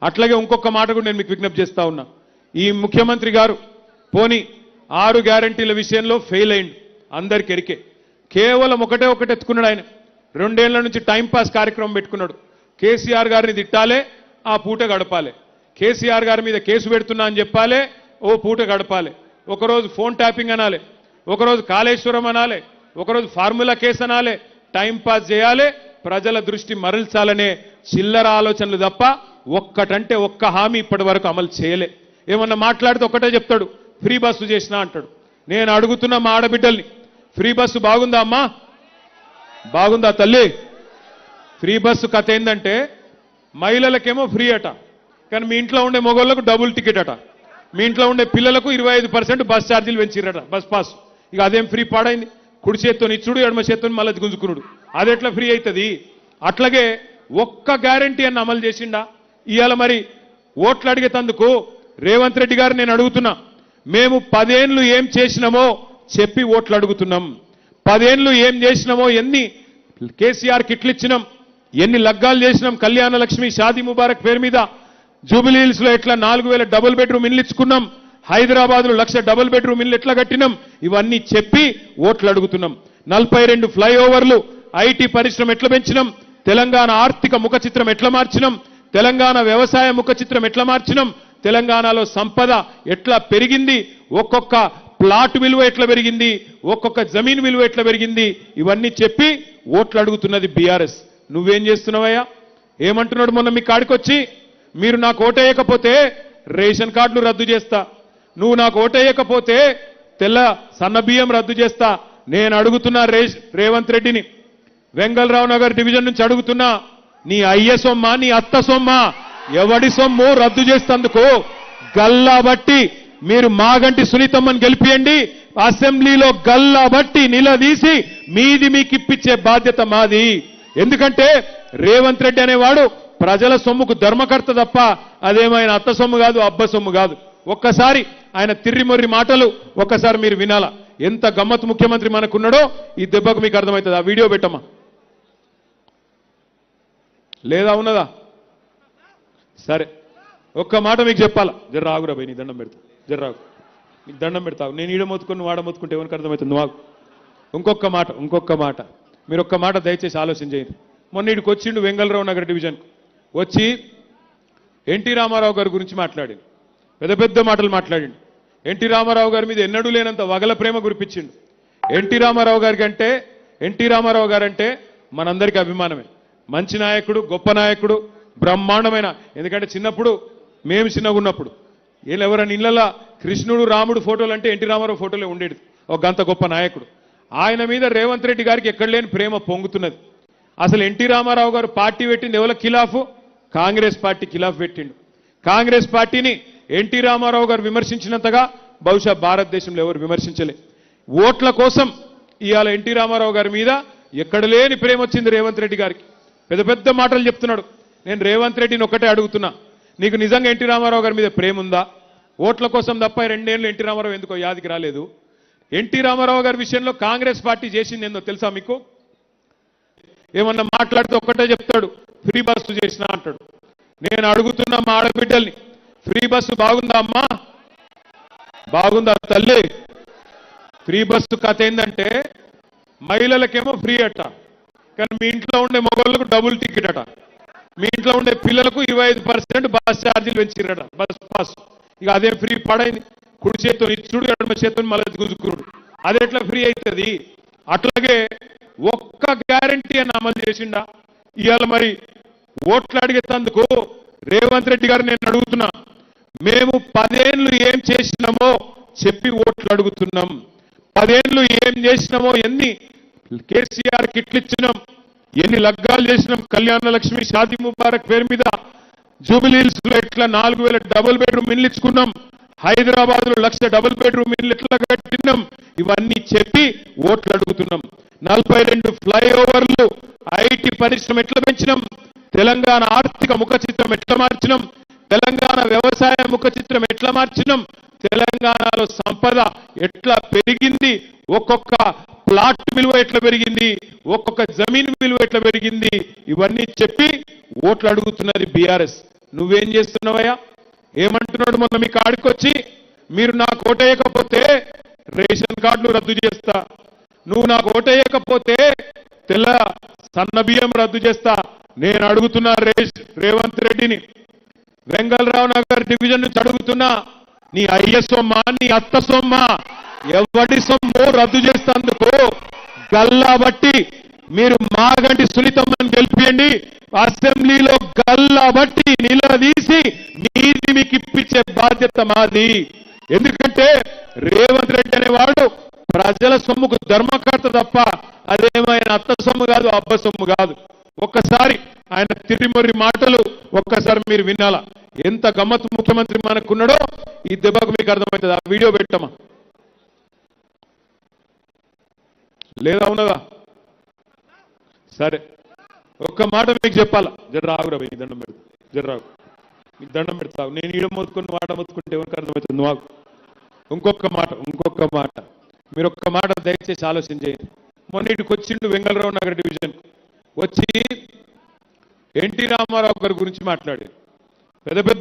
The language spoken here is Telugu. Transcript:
అట్లాగే ఇంకొక మాట కూడా నేను మీకు విజ్ఞప్తి చేస్తా ఉన్నా. ఈ ముఖ్యమంత్రి గారు పోని 6 గ్యారంటీల విషయంలో ఫెయిల్ అయింది, అందరికి ఎరికే. కేవలం ఒకటే ఎత్తుకున్నాడు ఆయన. 2 ఏళ్ల నుంచి టైంపాస్ కార్యక్రమం పెట్టుకున్నాడు. కేసీఆర్ గారిని తిట్టాలే, ఆ పూట గడపాలి. కేసీఆర్ గారి మీద కేసు పెడుతున్నా అని చెప్పాలి, ఓ పూట గడపాలి. ఒకరోజు ఫోన్ ట్యాపింగ్ అనాలి, ఒకరోజు కాళేశ్వరం అనాలి, ఒకరోజు ఫార్ములా కేసు అనాలి, టైంపాస్ చేయాలి, ప్రజల దృష్టి మరల్చాలనే చిల్లర ఆలోచనలు తప్ప ఒక్కటంటే ఒక్క హామీ ఇప్పటి వరకు అమలు చేయలే. ఏమన్నా మాట్లాడితే ఒకటే చెప్తాడు, ఫ్రీ బస్సు చేసినా అంటాడు. నేను అడుగుతున్నా మా ఆడబిడ్డల్ని, ఫ్రీ బస్సు బాగుందా అమ్మా? బాగుందా తల్లి? ఫ్రీ బస్సు కథ ఏంటంటే మహిళలకేమో ఫ్రీ అట, కానీ మీ ఇంట్లో ఉండే మగవాళ్ళకు డబుల్ టికెట్ అట. మీ ఇంట్లో ఉండే పిల్లలకు 25% బస్ ఛార్జీలు పెంచిరట, బస్ పాస్. ఇక అదేం ఫ్రీ పాడైంది? కుడి చేత్తో ఇచ్చుడు, ఎడమ చేత్తో మళ్ళీ గుంజుకునుడు, అది ఎట్లా ఫ్రీ అవుతుంది? అట్లాగే ఒక్క గ్యారంటీ అన్న అమలు చేసిండా? ఇవాళ మరి ఓట్లు అడిగేతందుకు రేవంత్ రెడ్డి గారు నేను అడుగుతున్నా, మేము 10 ఏళ్ళు ఏం చేసినామో చెప్పి ఓట్లు అడుగుతున్నాం. 10 ఏళ్ళు ఏం చేసినామో, ఎన్ని కేసీఆర్ కిట్లు ఇచ్చినాం, ఎన్ని లగ్గాలు చేసినాం, కళ్యాణ లక్ష్మి, షాదీ ముబారక్ పేరు మీద జూబిలీహిల్స్ లో ఎట్లా 4000 డబుల్ బెడ్రూమ్ ఇల్లు ఇచ్చుకున్నాం, హైదరాబాద్ లో 1,00,000 డబుల్ బెడ్రూమ్ ఇల్లు ఎట్లా కట్టినాం, ఇవన్నీ చెప్పి ఓట్లు అడుగుతున్నాం. 42 ఫ్లైఓవర్లు, ఐటీ పరిశ్రమ ఎట్లా పెంచినాం, తెలంగాణ ఆర్థిక ముఖ చిత్రం ఎట్లా మార్చినాం, తెలంగాణ వ్యవసాయ ముఖ చిత్రం ఎట్లా మార్చినాం, తెలంగాణలో సంపద ఎట్లా పెరిగింది, ఒక్కొక్క ప్లాట్ విలువ ఎట్లా పెరిగింది, ఒక్కొక్క జమీన్ విలువ ఎట్లా పెరిగింది, ఇవన్నీ చెప్పి ఓట్లు అడుగుతున్నది బీఆర్ఎస్. నువ్వేం చేస్తున్నావయ్యా? ఏమంటున్నాడు మొన్న మీ కాడికొచ్చి, మీరు నాకు ఓటేయకపోతే రేషన్ కార్డులు రద్దు చేస్తా, నువ్వు నాకు ఓటేయకపోతే తెల్ల సన్న బియ్యం రద్దు చేస్తా. నేను అడుగుతున్నా రేవంత్ రెడ్డిని, వెంగళరావు నగర్ డివిజన్ నుంచి అడుగుతున్నా, నీ అయ్య సొమ్మ, నీ అత్త సొమ్మ, ఎవడి సొమ్ము రద్దు చేస్తందుకు గల్లా బట్టి మీరు మాగంటి సునీతమ్మని గెలిపియండి, అసెంబ్లీలో గల్లా బట్టి నిలదీసి మీది మీకు ఇప్పించే బాధ్యత మాది. ఎందుకంటే రేవంత్ రెడ్డి అనేవాడు ప్రజల సొమ్ముకు ధర్మకర్త తప్ప అదేమైనా అత్త సొమ్ము కాదు, అబ్బ సొమ్ము కాదు. ఒక్కసారి ఆయన తిర్రిమొర్రి మాటలు ఒక్కసారి మీరు వినాలా. ఎంత గమ్మత్తు ముఖ్యమంత్రి మనకున్నాడో ఈ దెబ్బకు మీకు అర్థమవుతుంది. ఆ వీడియో పెట్టమ్మా. లేదా ఉన్నదా? సరే, ఒక్క మాట మీకు చెప్పాలా. జర్ర ఆగురా భయ్, నీ దండం పెడతా, జర్రాగు, నీకు దండం పెడతావు. నేను ఈడ మొత్తుకొని నువ్వు ఆడ మొత్తుకుంటే ఎవరికి అర్థమవుతుంది? నువ్వు ఇంకొక మాట మీరు ఒక్క మాట దయచేసి ఆలోచన చేయండి. మొన్న ఇడికి వచ్చిండు వెంగళరావు నగర్ డివిజన్ వచ్చి ఎన్టీ రామారావు గారి గురించి మాట్లాడిండు, పెద్ద మాటలు మాట్లాడిండు. ఎన్టీ రామారావు గారి మీద ఎన్నడూ లేనంత వగల ప్రేమ కురిపించిండు. ఎన్టీ రామారావు గారంటే మనందరికీ అభిమానమే. మంచి నాయకుడు, గొప్ప నాయకుడు, బ్రహ్మాండమైన. ఎందుకంటే చిన్నప్పుడు మేము చిన్నగా ఉన్నప్పుడు ఎవరైనా ఇళ్లలో కృష్ణుడు, రాముడు ఫోటోలు అంటే ఎన్టీ రామారావు ఫోటోలే ఉండేది. ఒక గంత గొప్ప నాయకుడు. ఆయన మీద రేవంత్ రెడ్డి గారికి ఎక్కడ లేని ప్రేమ పొంగుతున్నది. అసలు ఎన్టీ రామారావు గారు పార్టీ పెట్టింది ఎవరికి ఖిలాఫ్? కాంగ్రెస్ పార్టీ ఖిలాఫ్ పెట్టిండు. కాంగ్రెస్ పార్టీని ఎన్టీ రామారావు గారు విమర్శించినంతగా బహుశా భారతదేశంలో ఎవరు విమర్శించలే. ఓట్ల కోసం ఇవాళ ఎన్టీ రామారావు గారి మీద ఎక్కడ లేని ప్రేమ వచ్చింది రేవంత్ రెడ్డి గారికి. పెద్ద మాటలు చెప్తున్నాడు. నేను రేవంత్ రెడ్డిని ఒక్కటే అడుగుతున్నా, నీకు నిజంగా ఎన్టీ రామారావు గారి మీద ప్రేమ ఉందా? ఓట్ల కోసం తప్ప 2 ఏళ్ళు ఎన్టీ రామారావు ఎందుకో యాదికి రాలేదు. ఎన్టీ రామారావు గారి విషయంలో కాంగ్రెస్ పార్టీ చేసింది ఏందో తెలుసా మీకు? ఏమన్నా మాట్లాడితే ఒక్కటే చెప్తాడు, ఫ్రీ బస్సు చేసినా అంటాడు. నేను అడుగుతున్నా మా ఆడబిడ్డల్ని, ఫ్రీ బస్సు బాగుందా అమ్మా? బాగుందా తల్లి? ఫ్రీ బస్సు కథ ఏంటంటే మహిళలకేమో ఫ్రీ అట, కానీ మీ ఇంట్లో ఉండే మగవాళ్ళకు డబుల్ టికెట్ అట. మీ ఇంట్లో ఉండే పిల్లలకు 25% బస్ ఛార్జీలు పెంచిరట, బస్ పాస్. ఇక అదేం ఫ్రీ పాడైంది? కుడి చేత్తో ఇచ్చుడు, ఎడమ చేత్తో మళ్ళీ గుంజుకునుడు, అది ఎట్లా ఫ్రీ అవుతుంది? అట్లాగే ఒక్క గ్యారంటీ అని అమలు చేసిండా? ఇవాళ మరి ఓట్లు అడిగేందుకు రేవంత్ రెడ్డి గారు నేను అడుగుతున్నా, మేము 10 ఏళ్ళు ఏం చేసినామో చెప్పి ఓట్లు అడుగుతున్నాం. 10 ఏళ్ళు ఏం చేసినామో, ఎన్ని కేసీఆర్ కిట్లు ఇచ్చినాం, ఎన్ని లగ్గాలు చేసినాం, కళ్యాణ లక్ష్మి, షాదీ ముబారక్ పేరు మీద జూబిలీహిల్స్ లో ఎట్లా 4000 డబుల్ బెడ్రూమ్ ఇల్లు ఇచ్చుకున్నాం, హైదరాబాద్ లో 1,00,000 డబుల్ బెడ్రూమ్ ఇల్లు ఎట్లా కట్టినాం, ఇవన్నీ చెప్పి ఓట్లు అడుగుతున్నాం. 42 ఫ్లైఓవర్లు, ఐటీ పరిశ్రమ ఎట్లా పెంచినాం, తెలంగాణ ఆర్థిక ముఖ చిత్రం ఎట్లా మార్చినాం, తెలంగాణ వ్యవసాయ ముఖ చిత్రం ఎట్లా మార్చినాం, తెలంగాణలో సంపద ఎట్లా పెరిగింది, ఒక్కొక్క ప్లాట్ విలువ ఎట్లా పెరిగింది, ఒక్కొక్క జమీన్ విలువ ఎట్లా పెరిగింది, ఇవన్నీ చెప్పి ఓట్లు అడుగుతున్నది బీఆర్ఎస్. నువ్వేం చేస్తున్నావయ్యా? ఏమంటున్నాడు మొన్న మీ కాడికి వచ్చి, మీరు నాకు ఓటేయకపోతే రేషన్ కార్డులు రద్దు చేస్తా, నువ్వు నాకు ఓటేయకపోతే తెల్ల సన్న బియ్యం రద్దు చేస్తా. నేను అడుగుతున్నా రేవంత్ రెడ్డిని, వెంగళరావు నగర్ డివిజన్ నుంచి అడుగుతున్నా, నీ అయ్య సొమ్మ నీ అత్త సొమ్మ ఎవడి సొమ్ము రద్దు చేస్తందుకు గల్లా బట్టి మీరు మాగంటి సునీతమ్మని గెలిపియండి, అసెంబ్లీలో గల్లా బట్టి నిలదీసి మీది మీకు ఇప్పించే బాధ్యత మాది. ఎందుకంటే రేవంత్ రెడ్డి అనేవాడు ప్రజల సొమ్ముకు ధర్మకర్త తప్ప అదేమైనా అత్త సొమ్ము కాదు, అబ్బ సొమ్ము కాదు. ఒక్కసారి ఆయన తిరిమొర్రి మాటలు ఒక్కసారి మీరు వినాలా. ఎంత గమ్మత్తు ముఖ్యమంత్రి మనకున్నాడో ఈ దెబ్బకు మీకు అర్థమవుతుంది. ఆ వీడియో పెట్టమా లేదా ఉన్నదా? సరే, ఒక్క మాట మీకు చెప్పాలా. జర్రాగురా భయ్, దండం పెడతా, జర్రాగు, మీకు దండం పెడతావు. నేను ఈడ మొత్తుకుని వాడ మొత్తుకుంటే ఎవరికి అర్థమవుతుంది? నువ్వు ఇంకొక మాట మీరు ఒక్క మాట దయచేసి ఆలోచన చేయండి. మొన్నటికి వచ్చిండు వెంగళరావు నగర్ డివిజన్ వచ్చి ఎన్టీ రామారావు గారి గురించి మాట్లాడి పెద్ద పెద్ద